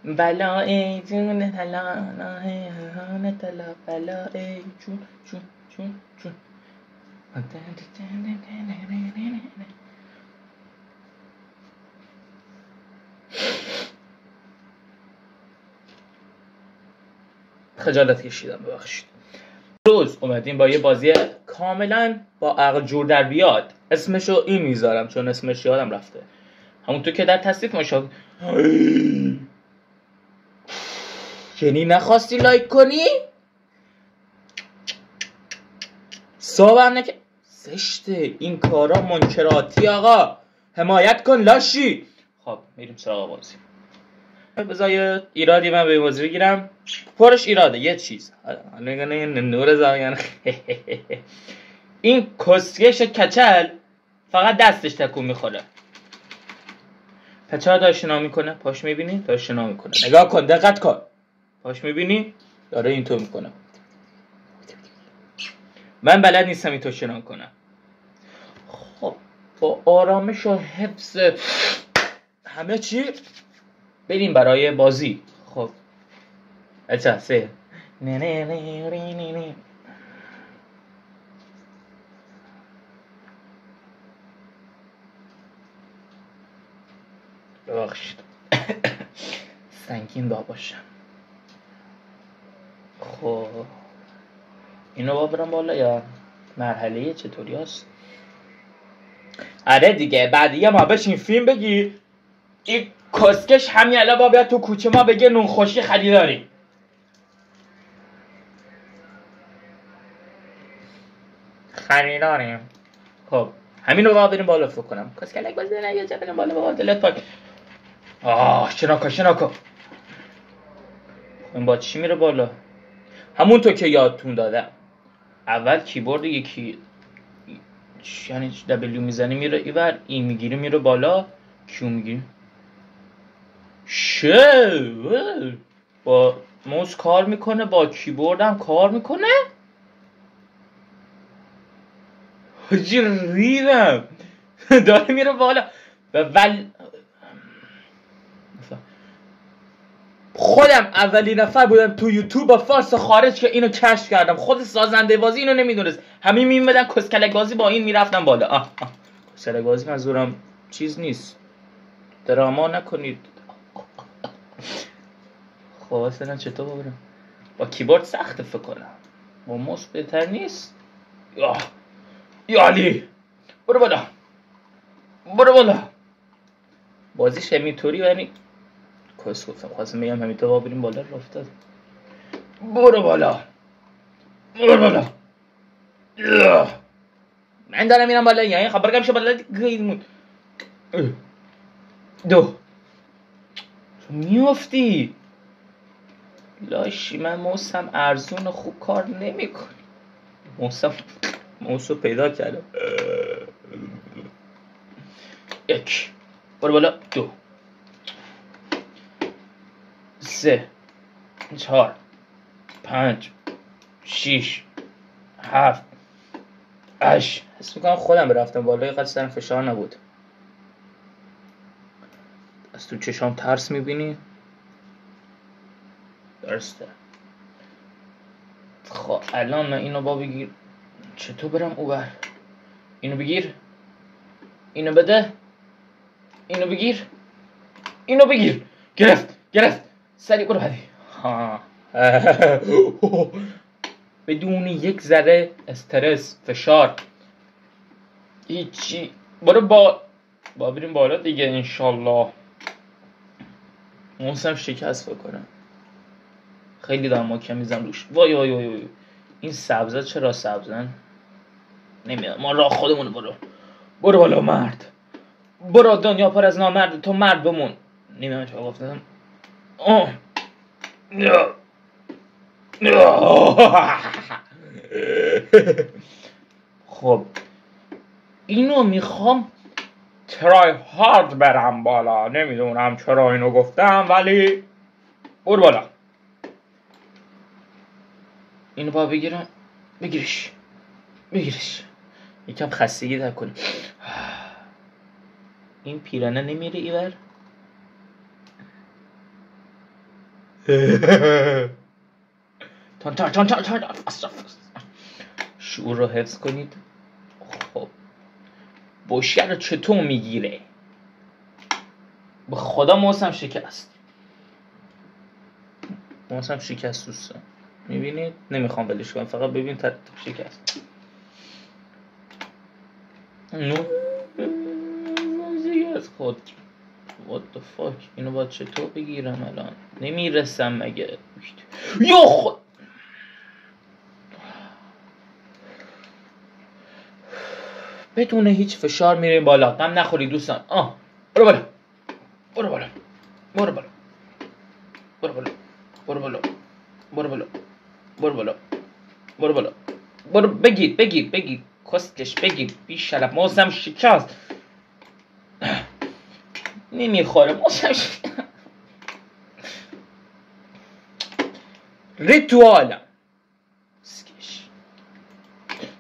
بلای جون تلا هان تلا بلای جون جون جون جون. خجالت کشیدم، ببخشید. روز اومدیم با یه بازی کاملا با عقل جور در بیاد. اسمشو این میذارم چون اسمش یادم رفته، همونطور که در تصدیق مشاهده. یعنی نخواستی لایک کنی؟ صابم نکه زشته این کارا، منکراتی آقا، حمایت کن لاشی. خب میریم سراغ بازی. بذار ایرادی من به این بازی بگیرم، پرش ایراده یه چیز نور زاین. این کسکش کچل فقط دستش تکون میخوره. پچه ها داره شنا میکنه، پاش میبینی؟ داره شنا میکنه، نگاه کن، دقت کن، پاش میبینی؟ داره اینطور میکنه. من بلد نیستم اینطور شنا کنم. خب با آرامش و حفظ همه چی بریم برای بازی. خب اچه سه ببخشید سنگین با باشم. خب اینو با برم بالا یا مرحله چطوری هست؟ آره دیگه بعد یه ما بشین فیلم بگی این کسکش همین الان با بیاد تو کوچه ما بگه نون خوشی خریداریم. خب همین رو با بریم بالا فکر کنم. کسکلک بازی نگه جا بریم بالا بابا دلت پاک. شناکا این با چی میره بالا؟ همونطور که یادتون دادم اول کیبورد یکی یعنی دبلیو میزنی میره ایور، این میگیری میره بالا، کیو میگیری با موس کار میکنه، با کیبورد هم کار میکنه. حاجی ریدم. داره میره بالا خودم اولین نفر بودم تو یوتیوب با فارس خارج که اینو کشف کردم. خود سازنده بازی اینو نمیدونست، همین میمدن کسکلک بازی با این میرفتم بالا. کسکلک بازی منظورم چیز نیست، دراما نکنید. خب اصلا چطور ببرم؟ با کیبورد سخته فکر کنم، با موس بهتر نیست. یا علی برو بالا. بازیش همینطوری یعنی کس گفتم، خواستم بگم همینطور با بریم بالا رفتاد. برو بالا. من دارم میرم بالا، یعنی خبر کم شو بالا گیدمون دو میافتی لاشی. من موسم ارزون خوب کار نمیکنه. موسو پیدا کردم. یک برو بالا، 2 3 4 5 6 7 8. حس میکنم خودم رفتم بالا، اینقدر سرم فشار نبود. از تو چشام ترس میبینی؟ درسته. خب الان من اینو با بگیر، چطور برم اوبر؟ اینو بگیر، اینو بده، اینو بگیر. گرفت. سریع برو بعدی. بدون یک ذره استرس فشار هیچی. برو با بریم بالا دیگه انشالله. موسم شکست بکنم. خیلی دارم ما کم میزم روش. وای این سبزه چرا سبزن نمیاد؟ ما راه خودمون. برو بالا مرد. برو دنیا پر از نامرد، تو مرد بمون. نمیدونم چه گفتم. خب اینو میخوام ترای هارد برم بالا. نمیدونم چرا اینو گفتم ولی برو بالا. اینو با بگیرم. بگیرش یکم خستگی در کنی. این پیرانه نمیره ایور. تان شعور رو حفظ کنید. خب بشکه رو چطور میگیره؟ به خدا موسم شکست. موسم شکست دوستان، میبینید؟ نمیخوام ولش کنم، فقط ببین شکست. موزیک از خود. what the fuck، اینو باید چطور بگیرم الان؟ نمیرسم مگه؟ یا خود بدون هیچ فشار میریم بالا. غم نخوری دوستان. برو بالا، برو بالا، برو بالا، برو بالا، برو بالا، برو بالا، برو بالا، برو بالا، برو. بگیر کسکش، بگیر. بی شرف. موزم شکست. نمیخوره موزم شکست. ریتوالم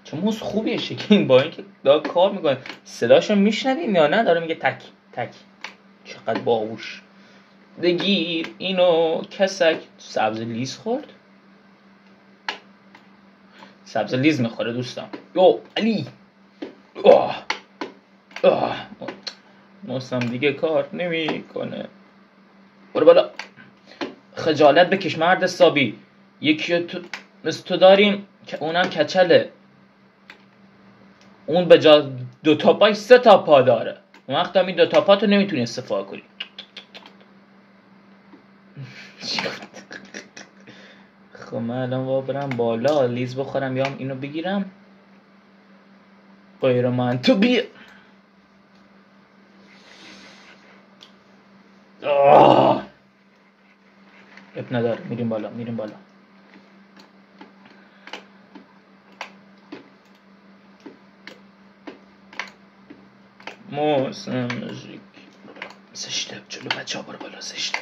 چه موز خوبیه شکین، با اینکه داره کار میکنه. صداشو میشنویم یا نه؟ داره میگه تک تک. چقدر باهوش. بگیر اینو کسک. سبز لیز خورد. سبز لیز میخوره دوستان. یو علی. موسم دیگه کار نمیکنه. برو بالا. خجالت بکش مرد حسابی. یکی تو مثل تو داریم که اونم کچله. اون به جا 2 تا پای 3 تا پا داره. اون وقت هم این 2 تا پا تو نمیتونی استفاده کنی. خب من الان با برم بالا لیز بخورم یا اینو بگیرم. غیر من تو بیا. اب نداره. میریم بالا. موسم موزیک زشته. جلو بچه ها برو بالا. زشته.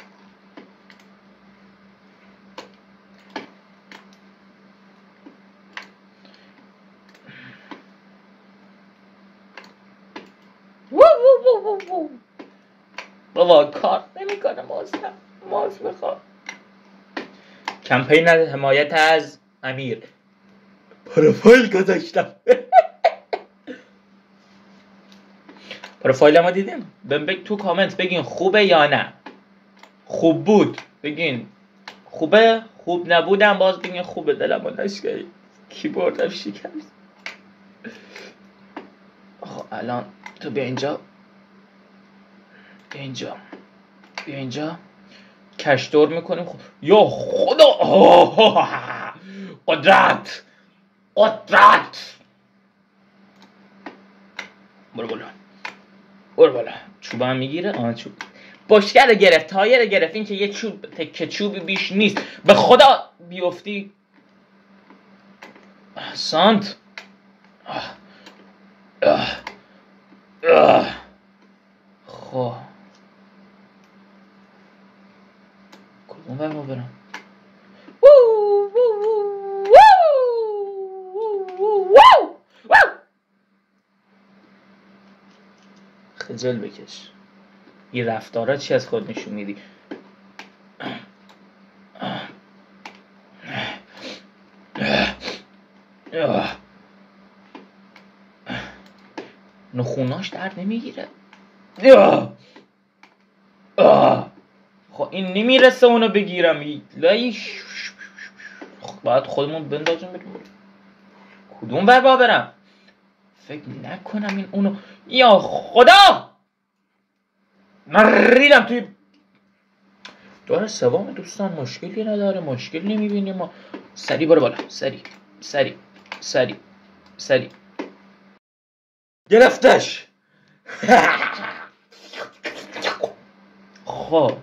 بابا کار نمیکنه. موز میخواد. کمپین حمایت از امیر. پروفایل گذاشتم. پروفایل ما دیدیم. بگین تو کامنت بگین خوبه یا نه. خوب بود بگین خوبه، خوب نبودم باز بگین خوبه. دلمو نشکنی. کیبوردم شکست. الان تو بیا اینجا. بیا اینجا. کشدور میکنیم. یا خدا. قدرت. برو بالا. چوب هم میگیره. چوب بشکه رو گرفت. تایر رو گرفت. این که یه چوب تکه چوبی بیش نیست. به خدا بیفتی. احسانت. خب کدوم بر ما برم؟ خجل بکش. این رفتارا چی از خود نشون میدی؟ نخوناش درد نمیگیره. خب این نمیرسه اونو بگیرم. باید خودمون بندازیم بریم. کدوم بر با برم؟ فکر نکنم این اونو. یا خدا من ریدم توی دور سوام دوستان. مشکلی نداره. مشکل نمیبینیم ما. سری برو بالا. سری گرفتش. خب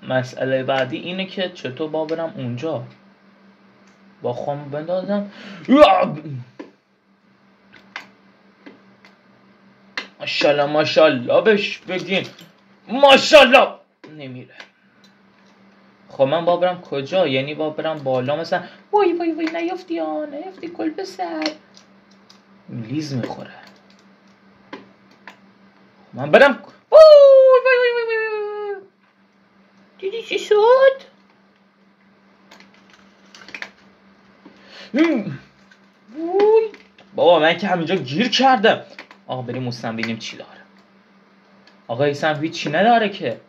مسئله بعدی اینه که چطور با برم اونجا. با خودم بندازم. ماشالله بهش بگین. ماشالله. نمیره. خب من با برم کجا؟ یعنی با برم بالا مثلا. وای نیافتی کل به سر. لیز میخوره. من برم. وای دیدی چی شد؟ وای بابا من که همینجا گیر کردم. آقا بریم مستم بینیم چی داره. آقا این سندویچ چی نداره که.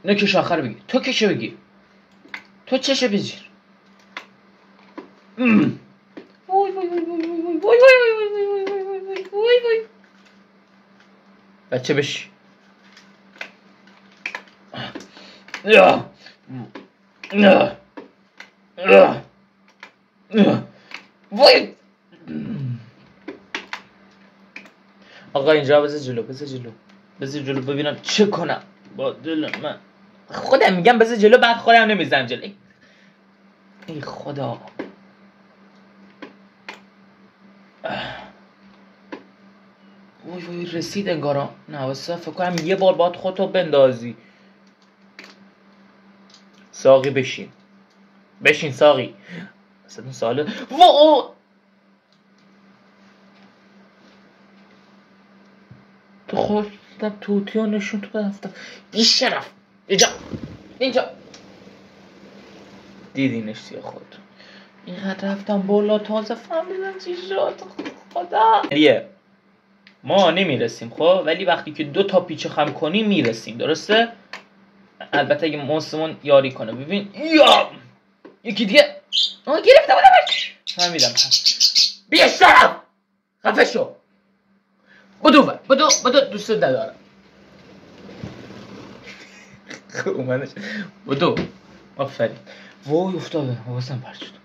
نکش آخر بگیر. تو کشو بگیر. تو چشه بگیر. وای وای وای وای وای وای وای وای وای. بچه بشی. وای. آقا اینجا بذار جلو بذار جلو ببینم چه کنم با دل من. خودم میگم بذار جلو بعد خودم نمیزنم جلو. ای خدا. وای وای رسید انگارا. نه واسه فکر کنم یه بار باید خودتو بندازی. ساقی بشین ساقی. اصلا ساله تو خودم توتی ها نشون تو بدفتم. بی شرف اینجا دیدینش سیا خود. اینقدر رفتم بالا تازه فهمیدم چی شد. خدا ما نمیرسیم خب، ولی وقتی که 2 تا پیچ خم کنیم میرسیم. درسته؟ البته اگه موسمون یاری کنه. ببین یا یکی دیگه گرفته بودم. فهمیدم. بیا شرف خفه شو. بدو دوست ندارم. اومدش بدو. آفرین. وای افتاده حواسم پرت شد.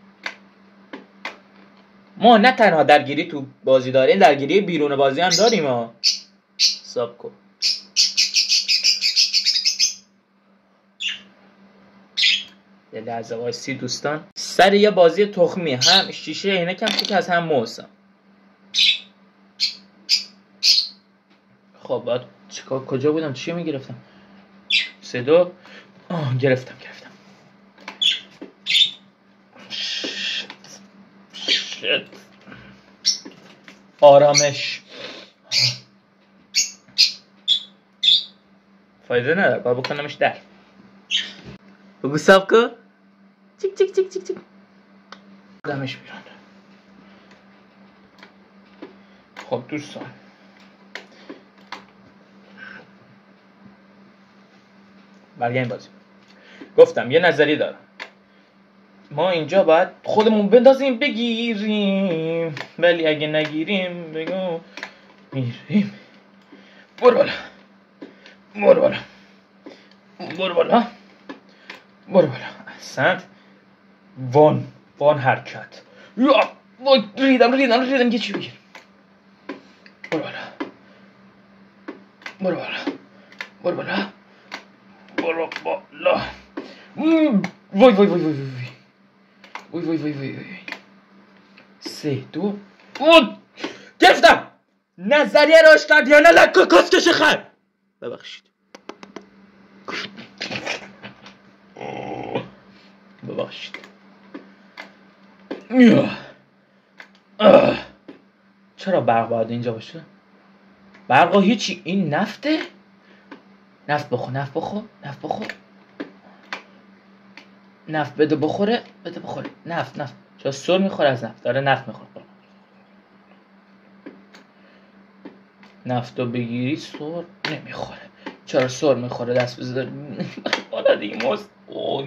ما نه تنها درگیری تو بازی داریم، درگیری بیرون بازی هم داریم ها. حساب کن. یه لحظه وایسی دوستان. سر یه بازی تخمی هم شیشه عینکم که از هم موسم. خب بعد چیکار کجا بودم؟ چی میگرفتم؟ 3 2 گرفتم. آرامش. فایده نداره باید بکنمش در. بگو ساب کن. چیک دمش بیرون. خب دوستان برگردیم بازی. گفتم یه نظری دارم. ما اینجا باید خودمون بندازیم بگیریم، ولی اگه نگیریم بگو میریم. برو بالا. احسنت. وان حرکت. ریدم یه چی بگیر. برو بالا. وای 3 2 گرفتم. نظریه راشتردیانه لکه کسکش خر. ببخشید. چرا برق باید اینجا باشه؟ برقا هیچی. این نفته؟ نفت بخور. نفت بده بخوره. نفت چرا سر میخوره از نفت؟ داره نفت میخوره. نفتو بگیری سر نمیخوره. چرا سر میخوره؟ دست بذار بالا دیگه.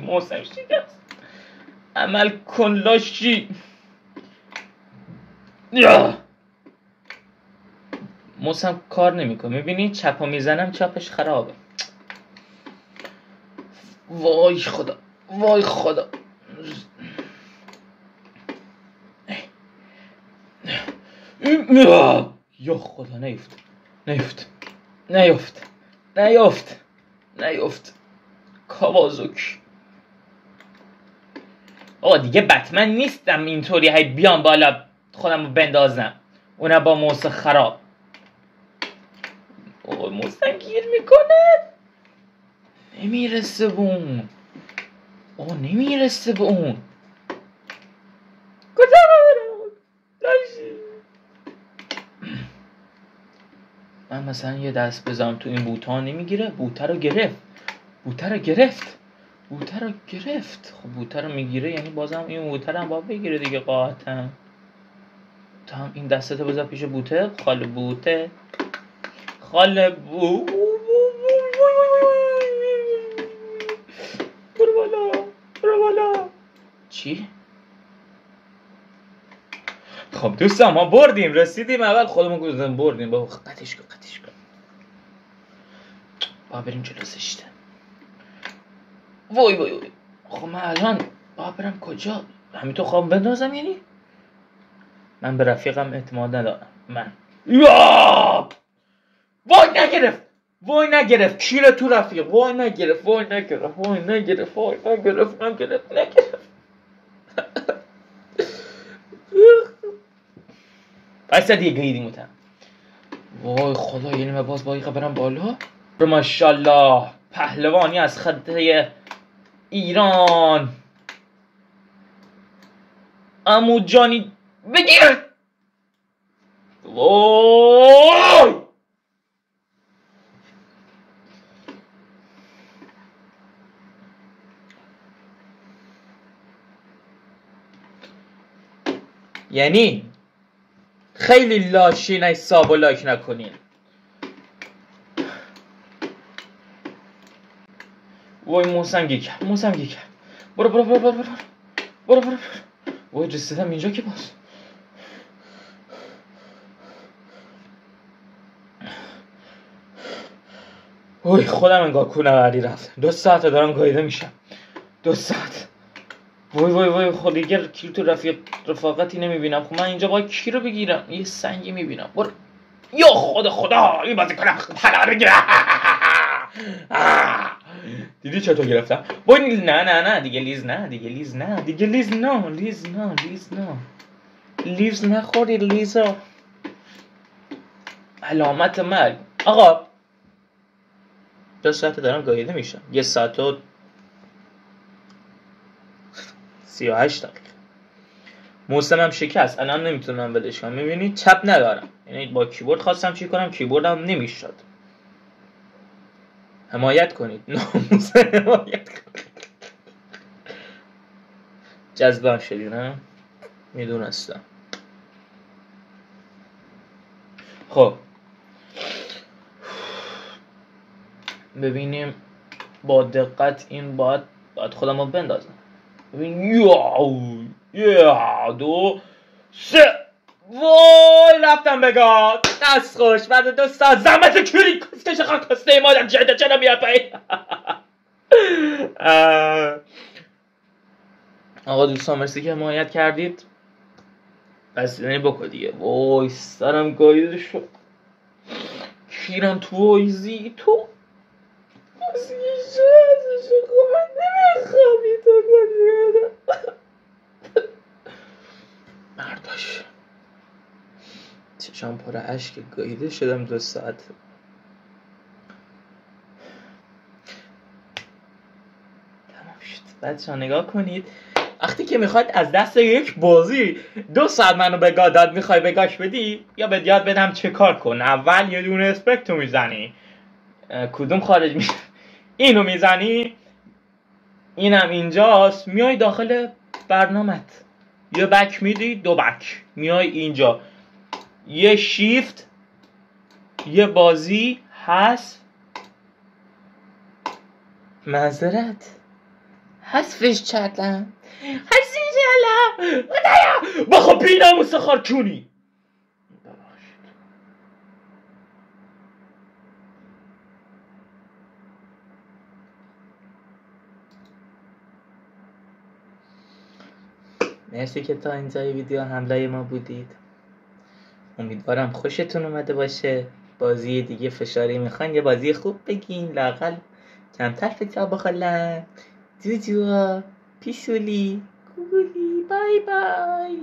موسم شکست. عمل کن لاشی. موسم کار نمیکنه. میبینی چپا میزنم چپش خرابه. وای خدا. یا خدا نیفت. کاوازوکی. آقا دیگه بتمن نیستم اینطوری هی بیام بالا خودم رو بندازم، اونم با موس خراب. آقا موسم گیر میکنه. نمیرسه به اون. کجا برم؟ من مثلا یه دست بزنم تو این بوتا نمیگیره. بوته رو گرفت. بوته رو گرفت. خب بوته رو میگیره یعنی بازم این بوته رو هم باید بگیره دیگه قاعدتا. تا هم این دستتو بذار پیش بوته. خاله بوته برو بالا. چی؟ خب دوستان ما بردیم، رسیدیم اول خودمون گذاشتیم بردیم. بابا قطعش کن با بریم جلو زشته. وای خب من الان باید برم کجا؟ همینطور خواب بندازم یعنی؟ من به رفیقم اعتماد ندارم. من وای نگرفت کیر تو رفیق. وای نگرفت پس دیگه گیدیم بودم. وای خدا یعنی من باز باید برم بالا. ماشاءالله پهلوانی از خطه ایران. عمو جانی بگیر. وای یعنی خیلی لاشین ای ساب و لایک نکنین. وای موسنگی کرد. برو. وای رسیدم اینجا که باز. وای خودم انگار کوهنوردی رفت. 2 ساعته دارم گاییده میشم. 2 ساعت. وای خود دیگه کی تو رفاقتی نمیبینم. خب من اینجا باید کی رو بگیرم؟ یه سنگی میبینم. برو. یا خدا این بازی کنم پلا بگیرم. دیدی چطور گرفتم؟ وای نه دیگه لیز نخوری لیزا. علامت مرگ. آقا 2 ساعت دارم گاییده میشم. 1 ساعت و 38 دقیقه. موسمم شکست. الان نمیتونم ولش کنم. میبینید چپ ندارم. یعنی با کیبورد خواستم چی کنم کیبوردم نمیشد. حمایت کنید. ناموس حمایت کنید. جذبم شدی نه؟ میدونستم. خب ببینیم با دقت این باید خودم رو بندازم. ببین 1 2 3 وای رفتم بگاد. دست خوش بعد 2 ساعت زحمت کلی کفتش خاکسته مادر جده چرا میاد پایین. آقا دوستان مرسی که حمایت کردید. بس یعنی بکن دیگه. وای سرم گاییده شد. کیرم تو وایزی تو من نمیخوابی تو مرداش چشم پر اشک گاییده شدم 2 ساعت. تمام شد. بچه ها نگاه کنید وقتی که میخواید از دست یک بازی 2 ساعت منو به گاداد میخوای بگاش بدی یا به یاد بدم چه کار کن. اول یه دونه اسپکتو میزنی. کدوم خارج میشه؟ اینو میزنی. اینم اینجاست. میای داخل برنامت یه بک میدی 2 بک. میای اینجا یه شیفت یه بازی هست. معذرت حذفش کردم. خدایا بخو بیناموس خارچونی. مرسی که تا اینجای ویدیو همراه ما بودید. امیدوارم خوشتون اومده باشه. بازی دیگه فشاری میخواین یه بازی خوب بگین لااقل کمتر فشار بخورن. جوجو پیشولی گوگولی بای بای.